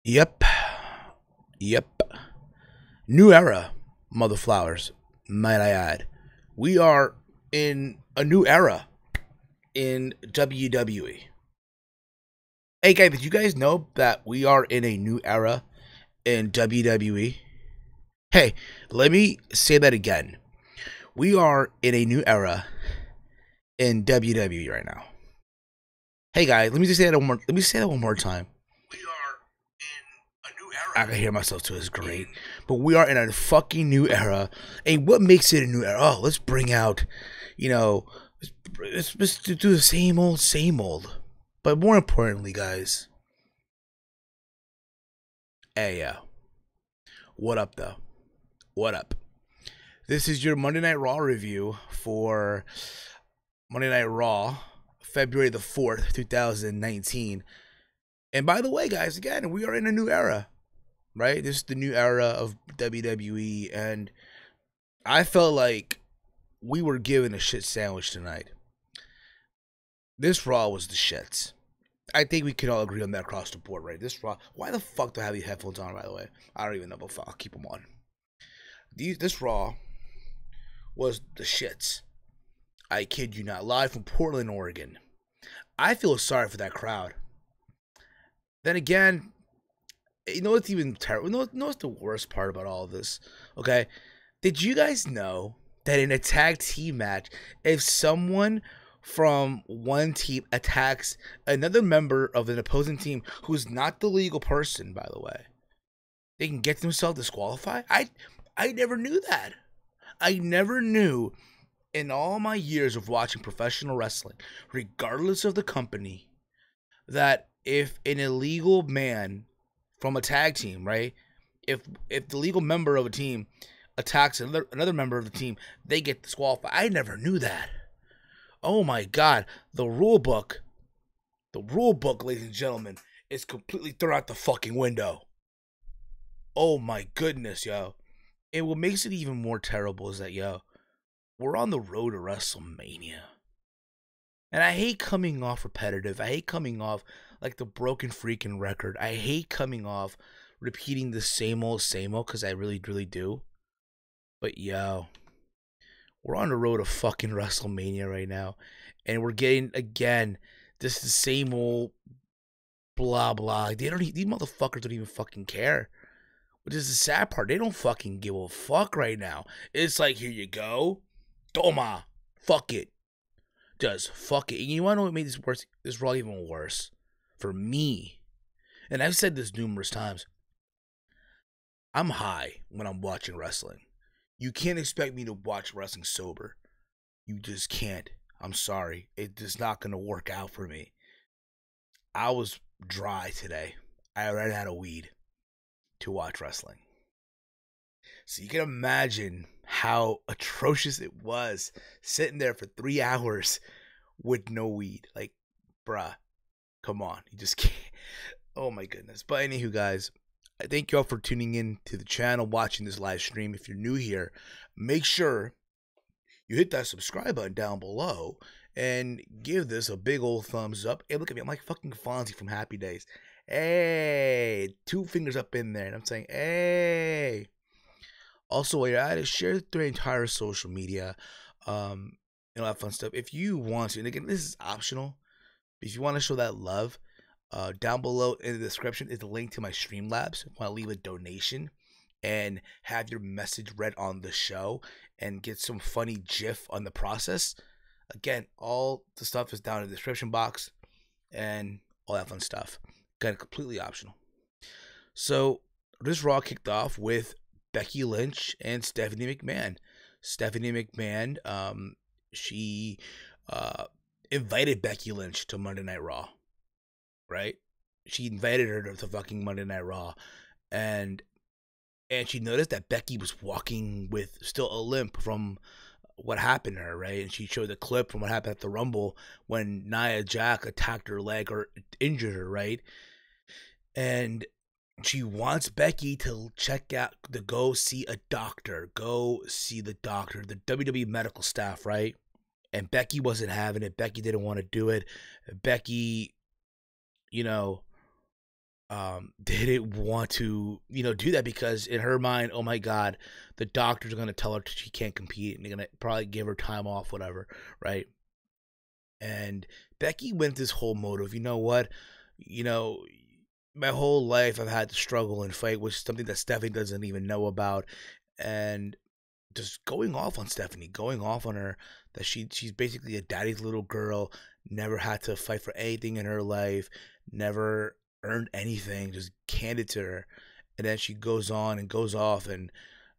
Yep. Yep. New era, mother flowers, might I add. We are in a new era in WWE. Hey guys, did you guys know that we are in a new era in WWE? Hey, let me say that again. We are in a new era in WWE right now. Hey guys, let me just say that one more. Let me say that one more time. We are in a new era. I can hear myself too. It's great, but we are in a fucking new era. And what makes it a new era? Oh, let's bring out, let's do the same old, same old. But more importantly, guys, hey, what up though? What up? This is your Monday Night Raw review for Monday Night Raw, February the 4th, 2019. And by the way, guys, again, we are in a new era, right? This is the new era of WWE, and I felt like we were given a shit sandwich tonight. This Raw was the shits. I think we can all agree on that across the board, right? This Raw. Why the fuck do I have these headphones on, by the way? I don't even know, but I'll keep them on. This Raw was the shits. I kid you not. Live from Portland, Oregon. I feel sorry for that crowd. Then again, you know what's even terrible? You know what's the worst part about all of this? Okay? Did you guys know that in a tag team match, if someone from one team attacks another member of an opposing team who's not the legal person, by the way, they can get themselves disqualified? I never knew that. I never knew in all my years of watching professional wrestling, regardless of the company, that if an illegal man from a tag team, right? If the legal member of a team attacks another member of the team, they get disqualified. I never knew that. Oh my god, the rule book, ladies and gentlemen, is completely thrown out the fucking window. Oh my goodness, yo. And what makes it even more terrible is that, yo, we're on the road to WrestleMania. And I hate coming off repetitive. I hate coming off like the broken freaking record. I hate coming off repeating the same old, because I really, really do. But yo, we're on the road to fucking WrestleMania right now. And we're getting, again, just the same old blah, blah. These motherfuckers don't even fucking care. Which is the sad part. They don't fucking give a fuck right now. It's like, here you go. Toma. Fuck it. Just fuck it. And you want to know what made this Raw even worse? For me. And I've said this numerous times. I'm high when I'm watching wrestling. You can't expect me to watch wrestling sober. You just can't. I'm sorry. It's just not going to work out for me. I was dry today. I ran out of weed to watch wrestling. So you can imagine how atrocious it was sitting there for 3 hours with no weed. Like, bruh, come on. You just can't. Oh my goodness. But anywho, guys, I thank you all for tuning in to the channel, watching this live stream. If you're new here, make sure you hit that subscribe button down below and give this a big old thumbs up. Hey, look at me. I'm like fucking Fonzie from Happy Days. Hey, 2 fingers up in there. And I'm saying, hey. Also, while you're at it, share through your entire social media. All that fun stuff. If you want to, and again, this is optional. If you want to show that love, down below in the description is the link to my Streamlabs. If you want to leave a donation and have your message read on the show and get some funny GIF on the process. Again, all the stuff is down in the description box and all that fun stuff. Again, completely optional. So this Raw kicked off with Becky Lynch and Stephanie McMahon. Stephanie McMahon, she invited Becky Lynch to Monday Night Raw, right? She invited her to fucking Monday Night Raw, and she noticed that Becky was walking with still a limp from what happened to her, right? And she showed the clip from what happened at the Rumble when Nia Jax attacked her leg or injured her, right? And she wants Becky to go see a doctor. Go see the doctor, the WWE medical staff, right? And Becky wasn't having it. Becky didn't want to do it. Becky, didn't want to, do that because in her mind, oh my God, the doctors are going to tell her she can't compete and they're going to probably give her time off, whatever, right? And Becky went this whole motive, you know what? My whole life I've had to struggle and fight, which is something that Stephanie doesn't even know about. And just going off on Stephanie, going off on her, that she's basically a daddy's little girl, never had to fight for anything in her life, never earned anything, just handed to her. And then she goes on and goes off and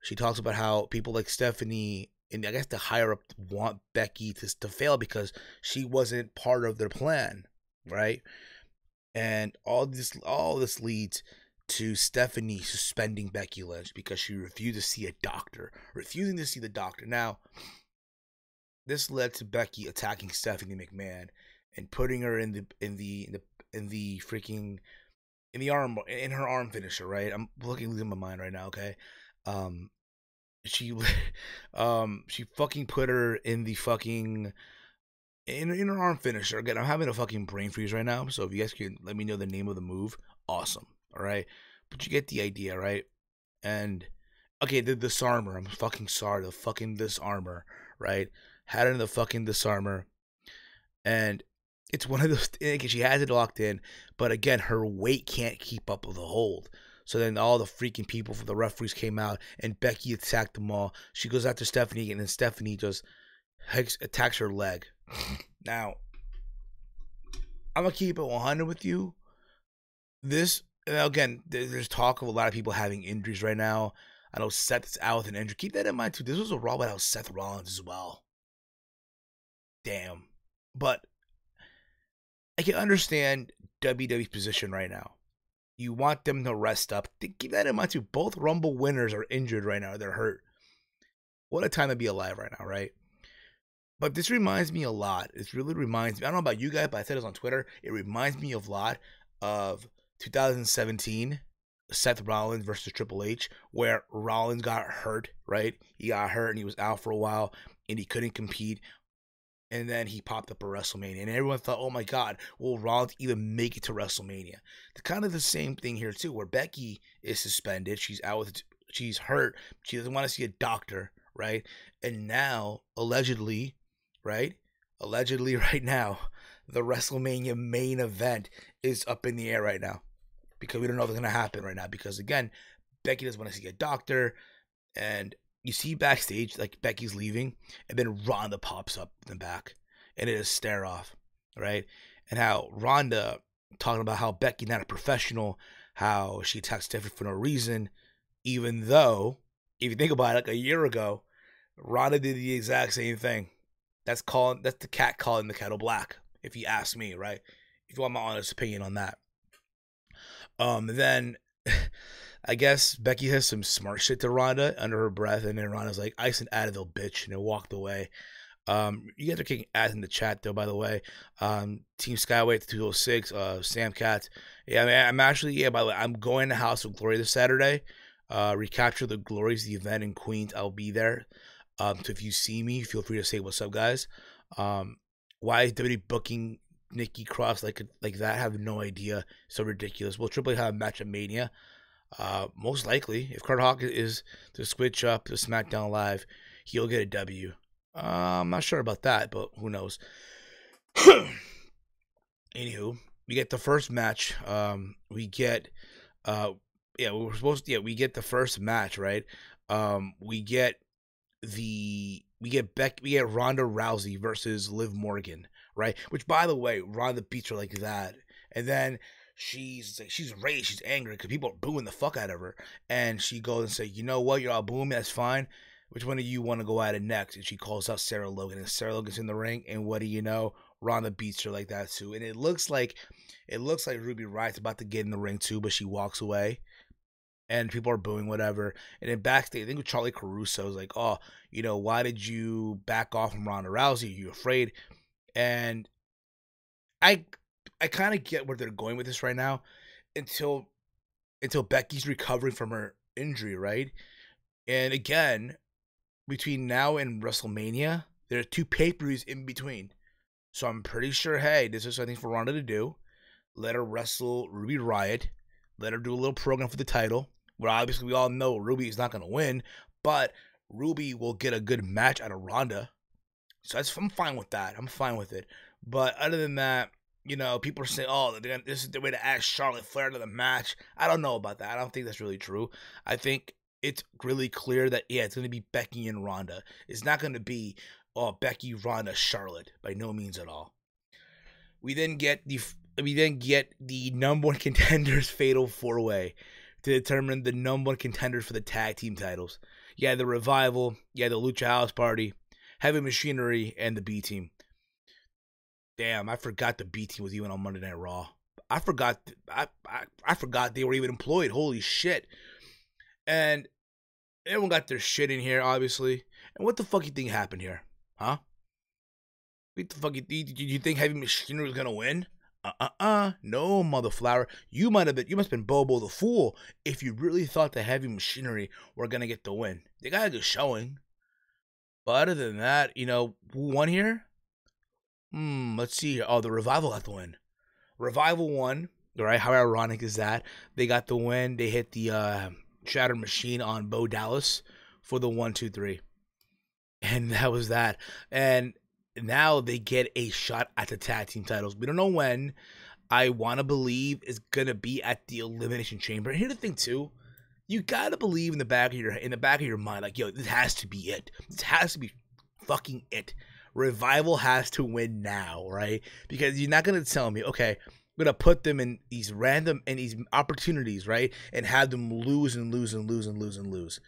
she talks about how people like Stephanie and I guess the higher up want Becky to fail because she wasn't part of their plan, right? And all this leads to Stephanie suspending Becky Lynch because she refused to see a doctor, refusing to see the doctor. Now, this led to Becky attacking Stephanie McMahon and putting her in her arm finisher, right? I'm losing my mind right now, okay? She fucking put her in the fucking in her arm finisher. Again, I'm having a fucking brain freeze right now, so if you guys can let me know the name of the move, awesome. All right, but you get the idea, right? And okay, the disarmer. I'm fucking sorry, the fucking disarmer, right? Had her in the fucking disarmer, and it's one of those. She has it locked in, but again, her weight can't keep up with the hold. So then all the freaking people from the referees came out, and Becky attacked them all. She goes after Stephanie, and then Stephanie just attacks her leg. Now, I'm going to keep it 100 with you. This, again, there's talk of a lot of people having injuries right now. I know Seth is out with an injury. Keep that in mind, too. This was a Raw without Seth Rollins as well. Damn. But I can understand WWE's position right now. You want them to rest up. Keep that in mind, too. Both Rumble winners are injured right now. They're hurt. What a time to be alive right now, right? But this reminds me a lot. This really reminds me. I don't know about you guys, but I said this on Twitter. It reminds me a lot of 2017, Seth Rollins versus Triple H, where Rollins got hurt, right? He got hurt and he was out for a while and he couldn't compete. And then he popped up at WrestleMania. And everyone thought, oh my God, will Rollins even make it to WrestleMania? It's kind of the same thing here, too, where Becky is suspended. She's out she's hurt. She doesn't want to see a doctor, right? And now, allegedly, right now, the WrestleMania main event is up in the air right now. Because we don't know what's going to happen right now. Because, again, Becky doesn't want to see a doctor. And you see backstage, like, Becky's leaving, and then Ronda pops up in the back, and it is stare off, right? And how Ronda talking about how Becky not a professional, how she attacks Stephanie for no reason, even though, if you think about it, like a year ago, Ronda did the exact same thing. That's the cat calling the kettle black, if you ask me, right? If you want my honest opinion on that. Then I guess Becky has some smart shit to Ronda under her breath, and then Ronda's like, "Ice and Advil, bitch," and it walked away. You guys are kicking ass in the chat, though, by the way. Team Skyway 206, Sam Katz. Yeah, I mean, I'm actually, by the way, I'm going to House of Glory this Saturday. Recapture the Glories, the event in Queens. I'll be there. So if you see me, feel free to say what's up, guys. Why is WWE booking Nikki Cross like that? I have no idea. So ridiculous. Will Triple H have a match at Mania? Most likely. If Kurt Hawkins is to switch up to SmackDown Live, he'll get a W. I'm not sure about that, but who knows. Anywho, we get the first match. We get we get the first match, right? We get Ronda Rousey versus Liv Morgan, right? Which, by the way, Ronda beats her like that, and then she's raged, she's angry because people are booing the fuck out of her, and she goes and says, "You know what? You're all booing me. That's fine. Which one of you want to go at it next?" And she calls out Sarah Logan, and Sarah Logan's in the ring, and what do you know? Ronda beats her like that too, and it looks like Ruby Riot's about to get in the ring too, but she walks away. And people are booing, whatever. And then backstage, I think with Charlie Caruso was like, "Oh, why did you back off from Ronda Rousey? Are you afraid?" And I kind of get where they're going with this right now, until Becky's recovering from her injury, right? And again, between now and WrestleMania, there are 2 pay-per-views in between. So I'm pretty sure, hey, this is something for Ronda to do. Let her wrestle Ruby Riott. let her do a little program for the title, where obviously we all know Ruby is not going to win, but Ruby will get a good match out of Ronda. So I'm fine with that. I'm fine with it. But other than that, you know, people are saying, oh, this is the way to add Charlotte Flair to the match. I don't know about that. I don't think that's really true. I think it's really clear that, yeah, it's going to be Becky and Ronda. It's not going to be, oh, Becky, Ronda, Charlotte. By no means at all. We then get the number one contenders fatal 4-way to determine the number one contenders for the tag team titles. Yeah, the Revival, yeah, the Lucha House Party, Heavy Machinery, and the B Team. Damn, I forgot the B Team was even on Monday Night Raw. I forgot they were even employed. Holy shit. And everyone got their shit in here, obviously. And what the fuck you think happened here? Huh? What the fuck did you think Heavy Machinery was gonna win? No, mother flower. You must have been Bobo the Fool if you really thought the Heavy Machinery were gonna get the win. They got a good showing. But other than that, you know, who won here? Let's see. Oh, the Revival got the win. Revival won. Right? How ironic is that? They got the win. They hit the Shattered Machine on Bo Dallas for the 1-2-3. And that was that. And now they get a shot at the tag team titles. We don't know when. I want to believe it's going to be at the Elimination Chamber. And here's the thing, too. You got to believe in the back of your mind, like, yo, this has to be it. This has to be fucking it. Revival has to win now, right? Because you're not going to tell me, okay, I'm going to put them in these opportunities, right? And have them lose and lose and lose and lose and lose.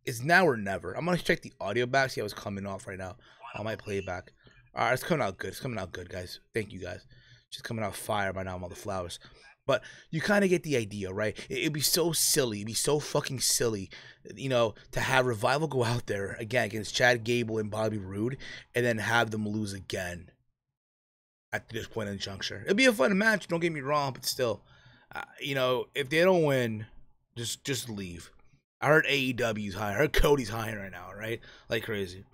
It's now or never. I'm going to check the audio back, see how it's coming off right now on my playback. All right, it's coming out good. It's coming out good, guys. Thank you, guys. It's just coming out fire by now, mother flowers. But you kind of get the idea, right? It'd be so silly. It'd be so fucking silly, you know, to have Revival go out there again against Chad Gable and Bobby Roode and then have them lose again at this point in the juncture. It'd be a fun match, don't get me wrong, but still, you know, if they don't win, just leave. I heard AEW's high. I heard Cody's high right now, right? Like crazy.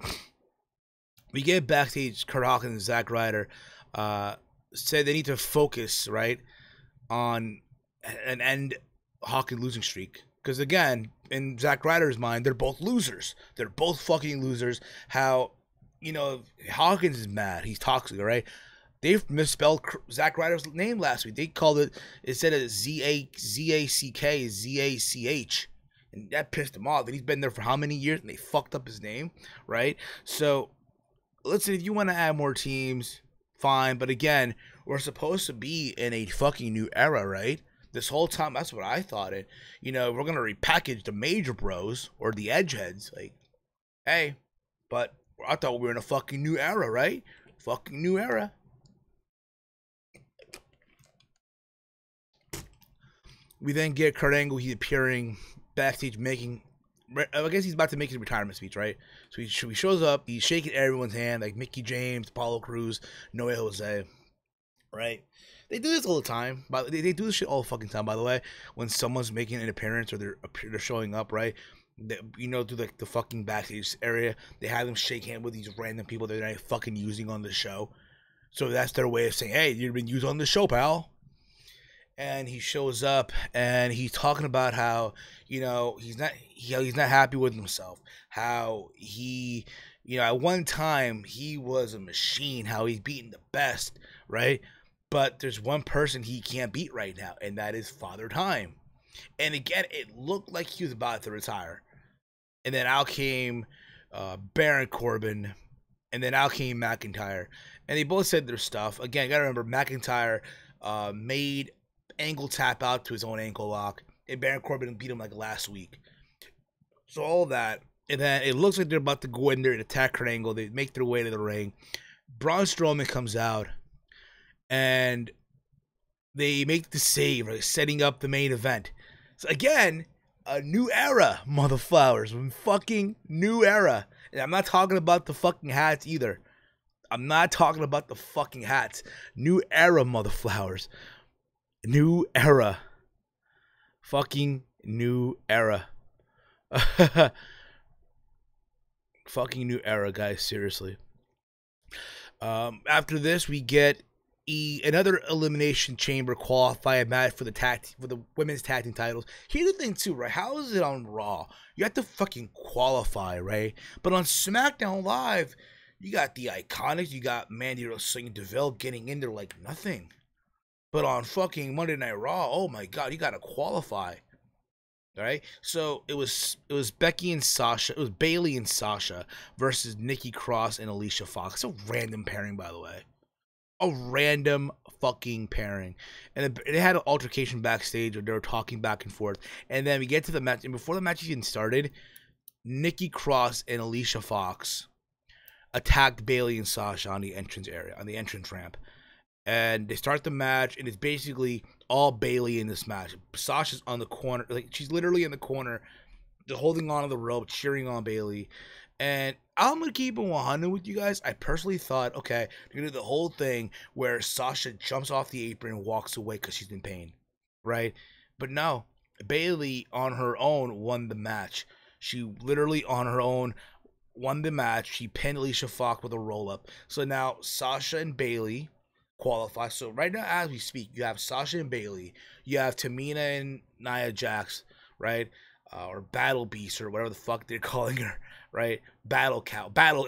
We get backstage, Kurt Hawkins and Zack Ryder said they need to focus, right, on an end Hawkins losing streak. Because, again, in Zack Ryder's mind, they're both losers. They're both fucking losers. How, you know, Hawkins is mad. He's toxic, right? They've misspelled Zack Ryder's name last week. They called it, instead of Z-A-C-K, Z-A-C-H. And that pissed him off. And he's been there for how many years? And they fucked up his name, right? So, listen, if you want to add more teams, fine. But again, we're supposed to be in a fucking new era, right? This whole time, that's what I thought it. You know, we're going to repackage the Major Bros or the Edgeheads. Like, hey, but I thought we were in a fucking new era, right? Fucking new era. We then get Kurt Angle. He's appearing backstage making, I guess he's about to make his retirement speech, right? So he shows up. He's shaking everyone's hand, like Mickey James, Apollo Crews, Noe Jose, right? They do this all the time. But they do this shit all the fucking time, by the way. When someone's making an appearance or they're showing up, right? You know, through the fucking backstage area, they have them shake hands with these random people that they're not fucking using on the show. So that's their way of saying, hey, you've been used on the show, pal. And he shows up and he's talking about how, you know, he's not happy with himself. How he, you know, at one time he was a machine, how he's beating the best, right? But there's one person he can't beat right now, and that is Father Time. And again, it looked like he was about to retire. And then out came Baron Corbin, and then out came McIntyre. And they both said their stuff. Again, you got to remember, McIntyre made Angle tap out to his own ankle lock, and Baron Corbin beat him like last week. So all that, and then it looks like they're about to go in there and attack Kurt Angle. They make their way to the ring. Braun Strowman comes out, and they make the save, right, setting up the main event. So again, a new era, motherflowers. Fucking new era. And I'm not talking about the fucking hats either. I'm not talking about the fucking hats. New era, motherflowers. New era. Fucking new era. Fucking new era, guys. Seriously. After this, we get, another elimination chamber qualifier match for the women's tag team titles. Here's the thing too, right? How is it on Raw? You have to fucking qualify, right? But on SmackDown Live, you got the Iconics, you got Mandy Rose and DeVille getting in there like nothing. But on fucking Monday Night Raw, oh my god, you gotta qualify. Alright? So it was Becky and Sasha, it was Bayley and Sasha versus Nikki Cross and Alicia Fox. It's a random pairing, by the way. A random fucking pairing. And they had an altercation backstage where they were talking back and forth. And then we get to the match, and before the match even started, Nikki Cross and Alicia Fox attacked Bayley and Sasha on the entrance area, on the entrance ramp. And they start the match, and it's basically all Bayley in this match. Sasha's on the corner, like she's literally in the corner, holding on to the rope, cheering on Bayley. And I'm gonna keep it 100 with you guys. I personally thought, okay, they're gonna do the whole thing where Sasha jumps off the apron and walks away because she's in pain, right? But no, Bayley on her own won the match. She literally on her own won the match. She pinned Alicia Fox with a roll up. So now Sasha and Bayley qualify. So right now, as we speak, you have Sasha and Bayley. You have Tamina and Nia Jax, right? Or Battle Beast or whatever the fuck they're calling her, right? Battle Cow, Battle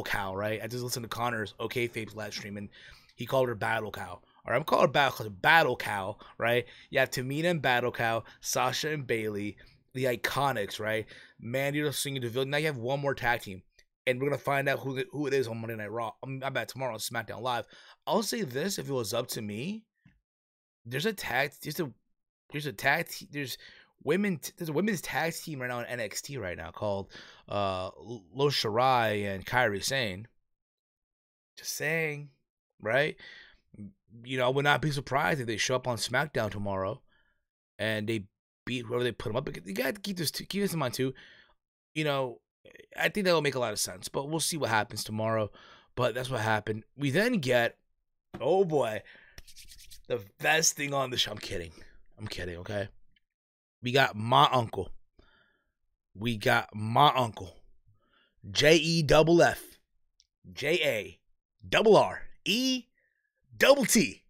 Cow, right? I just listened to Connor's Fape's live stream and he called her Battle Cow. Or I'm calling her Battle Cow, right? You have Tamina and Battle Cow, Sasha and Bayley, the Iconics, right? Mandy Rose and DeVille. Now you have one more tag team, and we're gonna find out who it is on Monday Night Raw. I bet tomorrow on SmackDown Live. I'll say this: if it was up to me, there's a women's tag team right now in NXT right now called Lo Shirai and Kairi Sane. Just saying, right? You know, I would not be surprised if they show up on SmackDown tomorrow and they beat whoever they put them up. You got to keep this in mind too. You know, I think that will make a lot of sense, but we'll see what happens tomorrow. But that's what happened. We then get, oh boy, the best thing on the show. I'm kidding, okay? We got my uncle. JEFF. JARRETT.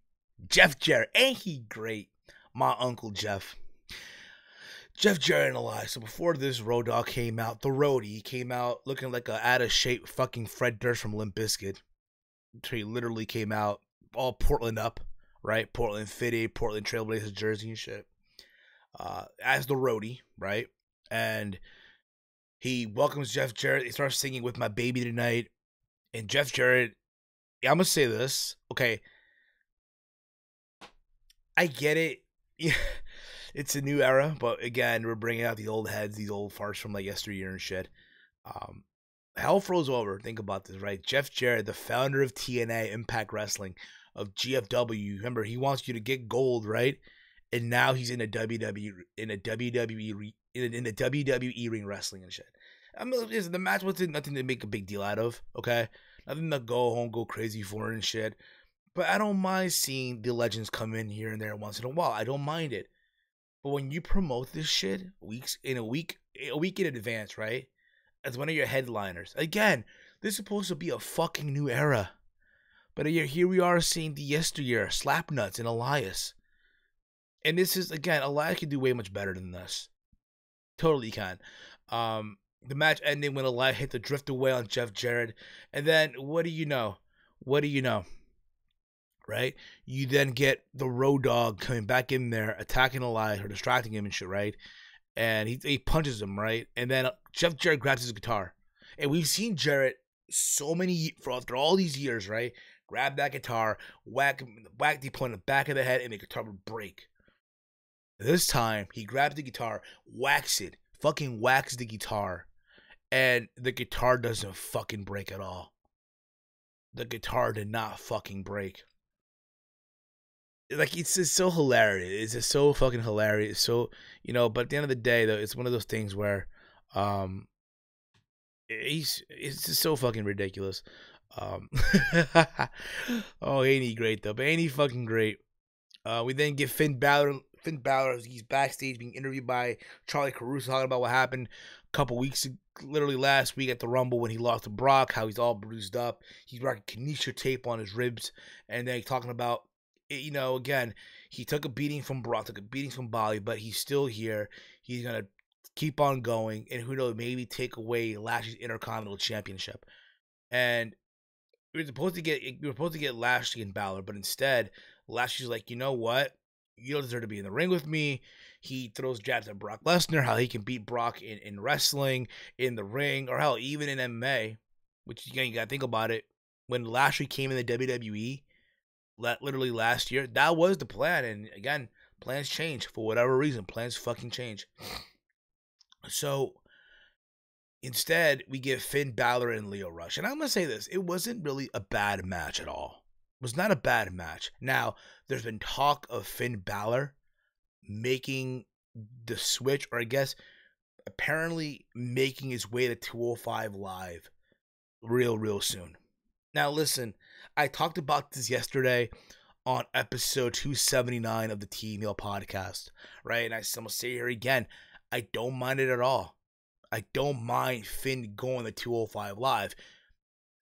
Jeff Jarrett. Ain't he great? My Uncle Jeff. Jeff Jarrett and Elias. So before this Road Dogg came out, the Roadie came out looking like a out of shape fucking Fred Durst from Limp Bizkit. He literally came out all Portland up, right? Portland fitted, Portland Trailblazers jersey and shit. As the Roadie, right? And he welcomes Jeff Jarrett. He starts singing With My Baby Tonight. And Jeff Jarrett, I'm going to say this, okay? I get it. Yeah, it's a new era, but again, we're bringing out the old heads, these old farts from like yesteryear and shit. Hell froze over. Think about this, right? Jeff Jarrett, the founder of TNA, Impact Wrestling, of GFW. Remember, he wants you to get gold, right? And now he's in a WWE ring wrestling and shit. I mean, the match wasn't nothing to make a big deal out of, okay? Nothing to go home, go crazy for and shit. But I don't mind seeing the legends come in here and there once in a while. I don't mind it. But when you promote this shit a week in advance, right? As one of your headliners. Again, this is supposed to be a fucking new era. But here we are seeing the yesteryear, Slapnuts and Elias. And this is, again, Elias can do way much better than this. Totally can. The match ending when Elias hit the drift away on Jeff Jarrett. And then, what do you know? Right? You then get the Road Dogg coming back in there, attacking Elias or distracting him and shit, right? And he punches him, right? And then Jeff Jarrett grabs his guitar. And we've seen Jarrett after all these years, right? Grab that guitar, whack the point in the back of the head, and the guitar would break. This time, he grabs the guitar, fucking whacks the guitar, and the guitar doesn't fucking break at all. The guitar did not fucking break. Like, it's just so hilarious. It's just so fucking hilarious. So, you know, but at the end of the day, though, it's one of those things where, it's just so fucking ridiculous. Oh, ain't he great, though? But ain't he fucking great? We then get Finn Balor, he's backstage being interviewed by Charlie Caruso, talking about what happened. couple weeks, literally last week at the Rumble when he lost to Brock, how he's all bruised up. He's rocking Kanisha tape on his ribs. And then he's talking about, you know, again, he took a beating from Brock, took a beating from Bali, but he's still here. He's going to keep on going. And who knows, maybe take away Lashley's Intercontinental Championship. And we were supposed to get Lashley and Balor, but instead, Lashley's like, you know what? You don't deserve to be in the ring with me. He throws jabs at Brock Lesnar, how he can beat Brock in wrestling, in the ring, or hell, even in MMA, which, again, you got to think about it. When Lashley came in the WWE, literally last year, that was the plan. And again, plans change for whatever reason. Plans fucking change. So instead, we get Finn Balor and Lio Rush. And I'm going to say this. It wasn't really a bad match at all. It was not a bad match. Now, there's been talk of Finn Balor making the switch, or I guess apparently making his way to 205 Live real soon. Now, listen, I talked about this yesterday on episode 279 of the T-Mail podcast, right? And I'm going to say here again, I don't mind it at all. I don't mind Finn going to 205 Live.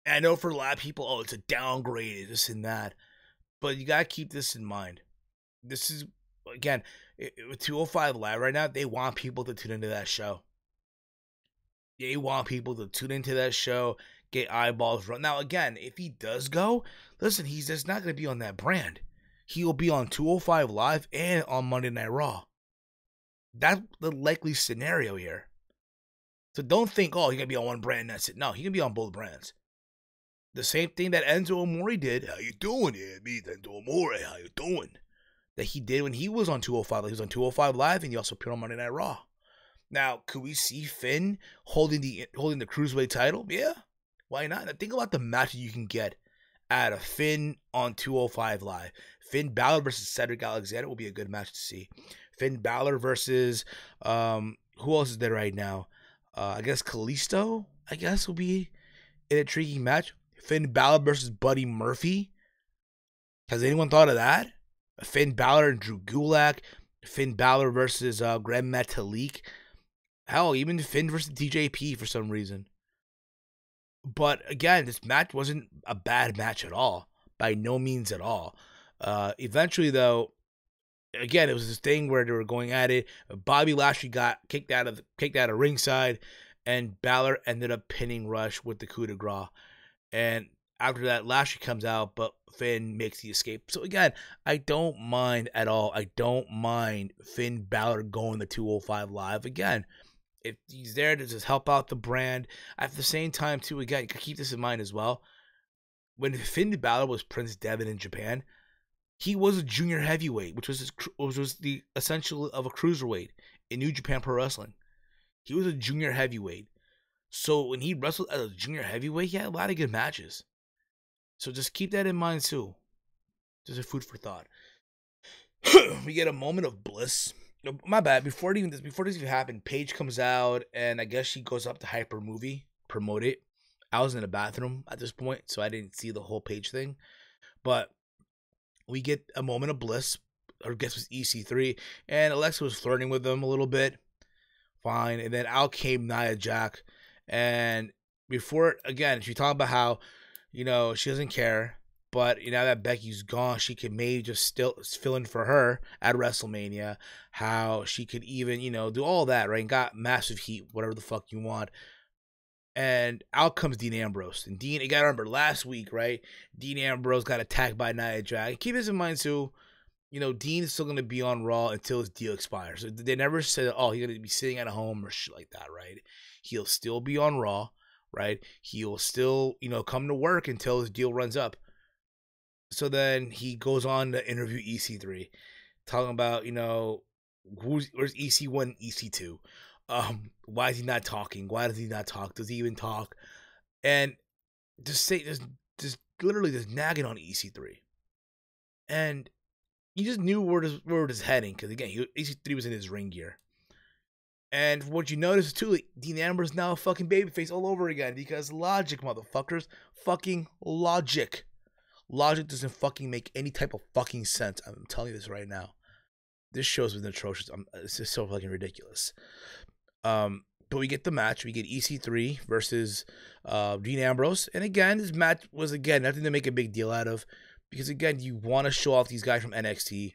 And I know for a lot of people, oh, it's a downgrade, this and that. But you got to keep this in mind. This is, again, with 205 Live right now, they want people to tune into that show. They want people to tune into that show, get eyeballs run. Now, again, if he does go, listen, he's just not going to be on that brand. He will be on 205 Live and on Monday Night Raw. That's the likely scenario here. So don't think, oh, he's going to be on one brand and that's it. No, he can be on both brands. The same thing that Enzo Amore did. How you doing here? Me, Enzo Amore. How you doing? That he did when he was on 205. He was on 205 Live, and he also appeared on Monday Night Raw. Now, could we see Finn holding the Cruiserweight title? Yeah. Why not? Now, think about the matches you can get out of Finn on 205 Live. Finn Balor versus Cedric Alexander will be a good match to see. Finn Balor versus, who else is there right now? I guess Kalisto, I guess, will be an intriguing match. Finn Balor versus Buddy Murphy. Has anyone thought of that? Finn Balor and Drew Gulak. Finn Balor versus Grand Metalik. Hell, even Finn versus TJP for some reason. But again, this match wasn't a bad match at all. By no means at all. Eventually, though, again, it was this thing where they were going at it. Bobby Lashley got kicked out of ringside, and Balor ended up pinning Rush with the coup de grace. And after that, Lashley comes out, but Finn makes the escape. So again, I don't mind at all. I don't mind Finn Balor going to 205 Live. Again, if he's there to just help out the brand. At the same time, too, again, keep this in mind as well. When Finn Balor was Prince Devitt in Japan, he was a junior heavyweight, which was the essential of a cruiserweight in New Japan Pro Wrestling. He was a junior heavyweight. So when he wrestled as a junior heavyweight, he had a lot of good matches. So just keep that in mind too. Just a food for thought. We get a moment of bliss. My bad. Before this even happened, Paige comes out and I guess she goes up to Hyper Movie, promote it. I was in the bathroom at this point, so I didn't see the whole Paige thing. But we get a moment of bliss. Our guest was EC3, and Alexa was flirting with them a little bit. Fine. And then out came Nia Jax. And before, again, she talked about how, you know, she doesn't care. But you know, now that Becky's gone, she could maybe just still fill in for her at WrestleMania. How she could even, you know, do all that, right? And got massive heat, whatever the fuck you want. And out comes Dean Ambrose. And Dean, you got to remember, last week, right? Dean Ambrose got attacked by Nia Jax. Keep this in mind, too. You know, Dean is still going to be on Raw until his deal expires. So they never said, oh, he's going to be sitting at home or shit like that, right? He'll still be on Raw, right? He'll still, you know, come to work until his deal runs up. So then he goes on to interview EC3, talking about, you know, where's EC1 and EC2? Why is he not talking? Why does he not talk? Does he even talk? And just literally just nagging on EC3. And you just knew where it was heading, because again, EC3 was in his ring gear. And what you notice too, Dean Ambrose is now a fucking babyface all over again, because logic, motherfuckers. Fucking logic. Logic doesn't fucking make any type of fucking sense. I'm telling you this right now. This show's been atrocious. It's just so fucking ridiculous. But But we get the match. We get EC3 versus Dean Ambrose. And again, this match was, again, nothing to make a big deal out of. Because, again, you want to show off these guys from NXT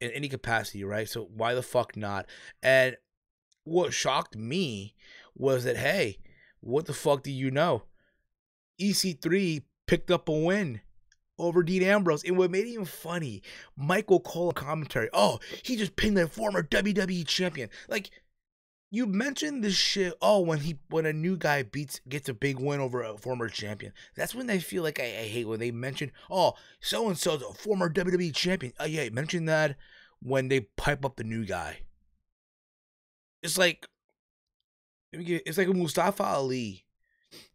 in any capacity, right? So why the fuck not? And what shocked me was that, hey, what the fuck do you know? EC3 picked up a win over Dean Ambrose. And what made it even funny, Michael Cole commentary, oh, he just pinned the former WWE champion. Like, you mentioned this shit, oh, when a new guy gets a big win over a former champion. That's when I feel like I hate when they mention, oh, so-and-so's a former WWE champion. Oh, yeah, mention that when they pipe up the new guy. It's like, it's like with Mustafa Ali.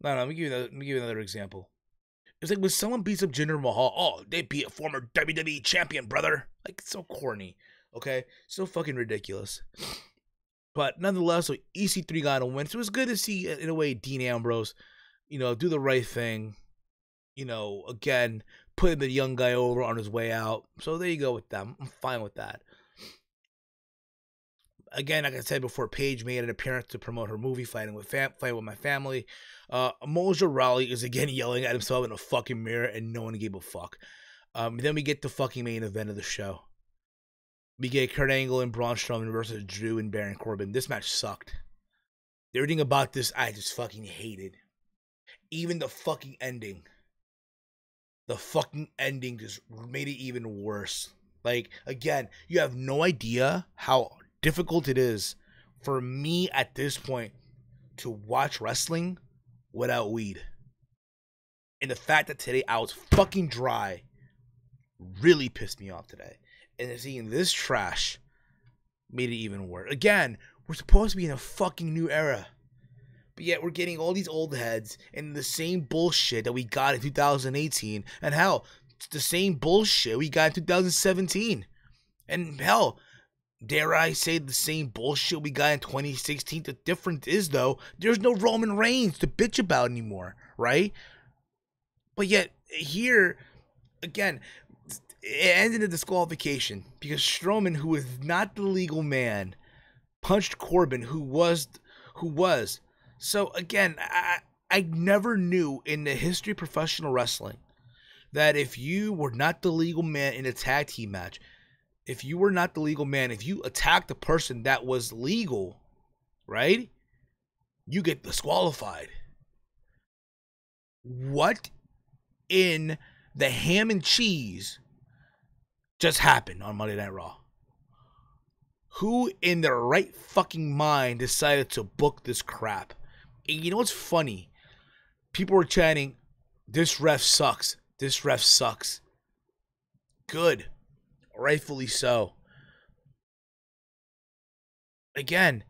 No, let me give you another example. It's like when someone beats up Jinder Mahal, oh, they beat a former WWE champion, brother. Like, it's so corny, okay? So fucking ridiculous. But nonetheless, so EC3 got a win. So it was good to see, in a way, Dean Ambrose, do the right thing. Again, putting the young guy over on his way out. So there you go with that. I'm fine with that. Again, like I said before, Paige made an appearance to promote her movie, Fighting with My Family. Mojo Rawley is again yelling at himself in a fucking mirror, and no one gave a fuck. Then we get the fucking main event of the show. We get Kurt Angle and Braun Strowman versus Drew and Baron Corbin. This match sucked. Everything about this, I just fucking hated. Even the fucking ending. The fucking ending just made it even worse. Like, again, you have no idea how difficult it is for me at this point to watch wrestling without weed. And the fact that today I was fucking dry really pissed me off today. And seeing this trash made it even worse. Again, we're supposed to be in a fucking new era. But yet we're getting all these old heads and the same bullshit that we got in 2018. And hell, it's the same bullshit we got in 2017. And hell, dare I say the same bullshit we got in 2016? The difference is, though, there's no Roman Reigns to bitch about anymore, right? But yet, here, again, it ended in a disqualification because Strowman, who is not the legal man, punched Corbin, who was. So, again, I never knew in the history of professional wrestling that if you were not the legal man in a tag team match, if you were not the legal man, if you attacked the person that was legal, right, you get disqualified. What in the ham and cheese just happened on Monday Night Raw? Who in their right fucking mind decided to book this crap? And you know what's funny? People were chanting, this ref sucks. This ref sucks. Good. Rightfully so. Again,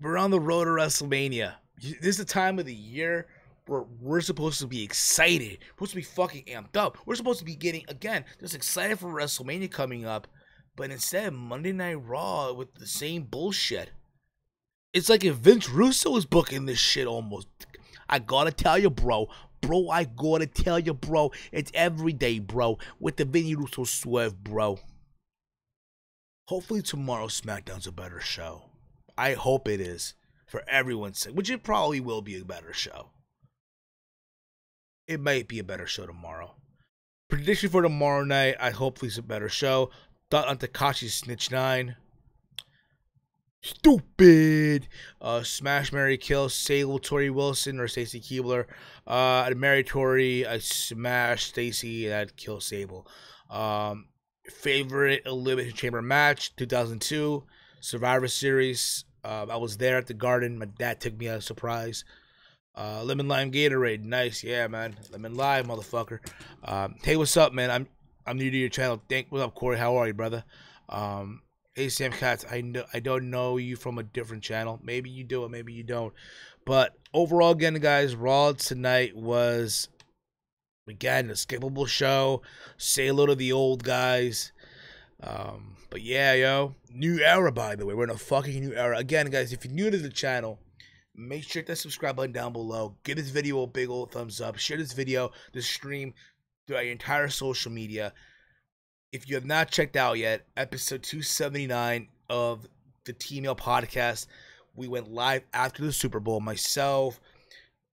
we're on the road to WrestleMania. This is the time of the year where we're supposed to be excited. We're supposed to be fucking amped up. We're supposed to be getting, again, just excited for WrestleMania coming up. But instead, Monday Night Raw with the same bullshit. It's like if Vince Russo was booking this shit almost. I gotta tell you, bro. Bro, I gotta tell you, bro. It's every day, bro. With the Vinny Russo swerve, bro. Hopefully tomorrow SmackDown's a better show. I hope it is. For everyone's sake. Which it probably will be a better show. It might be a better show tomorrow. Prediction for tomorrow night. I hopefully it's a better show. Thought on Takashi's Snitch 9. Stupid. Smash, Marry, Kill, Sable, Tori Wilson, or Stacy Keibler. I'd marry Tori. I'd smash Stacy, and I'd kill Sable. Favorite Elimination Chamber match, 2002. Survivor Series. I was there at the Garden. My dad took me as a surprise. Lemon Lime Gatorade. Nice. Yeah, man. Lemon Lime, motherfucker. Hey, what's up, man? I'm new to your channel. What's up, Corey? How are you, brother? Hey, Sam Katz. I don't know you from a different channel. Maybe you do, or maybe you don't. But overall, again, guys, Raw tonight was, again, a skippable show. Say hello to the old guys. But yeah, yo, new era, by the way. We're in a fucking new era. Again, guys, if you're new to the channel, make sure to hit that subscribe button down below. Give this video a big old thumbs up. Share this video, this stream, throughout your entire social media. If you have not checked out yet, episode 279 of the T-Mail podcast We went live after the Super Bowl. Myself,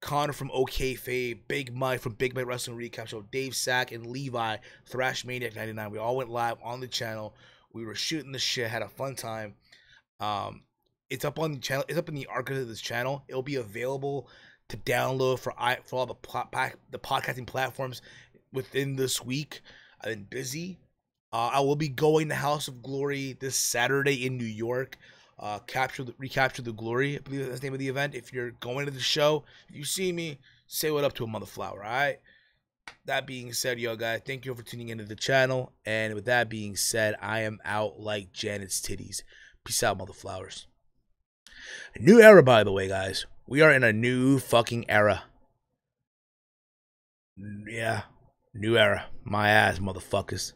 Connor from OKFA, Big Mike from Big Mike Wrestling Recap Show, Dave Sack, and Levi, Thrash Maniac 99. We all went live on the channel. We were shooting the shit, had a fun time. It's up on the channel. It's up in the archives of this channel. It'll be available to download for all the podcasting platforms within this week. I've been busy. I will be going to House of Glory this Saturday in New York. Recapture the Glory, I believe that's the name of the event. If you're going to the show, if you see me, say what up to a motherflower, all right? That being said, yo, guys, thank you for tuning into the channel. And with that being said, I am out like Janet's titties. Peace out, motherflowers. A new era, by the way, guys. We are in a new fucking era. Yeah, new era. My ass, motherfuckers.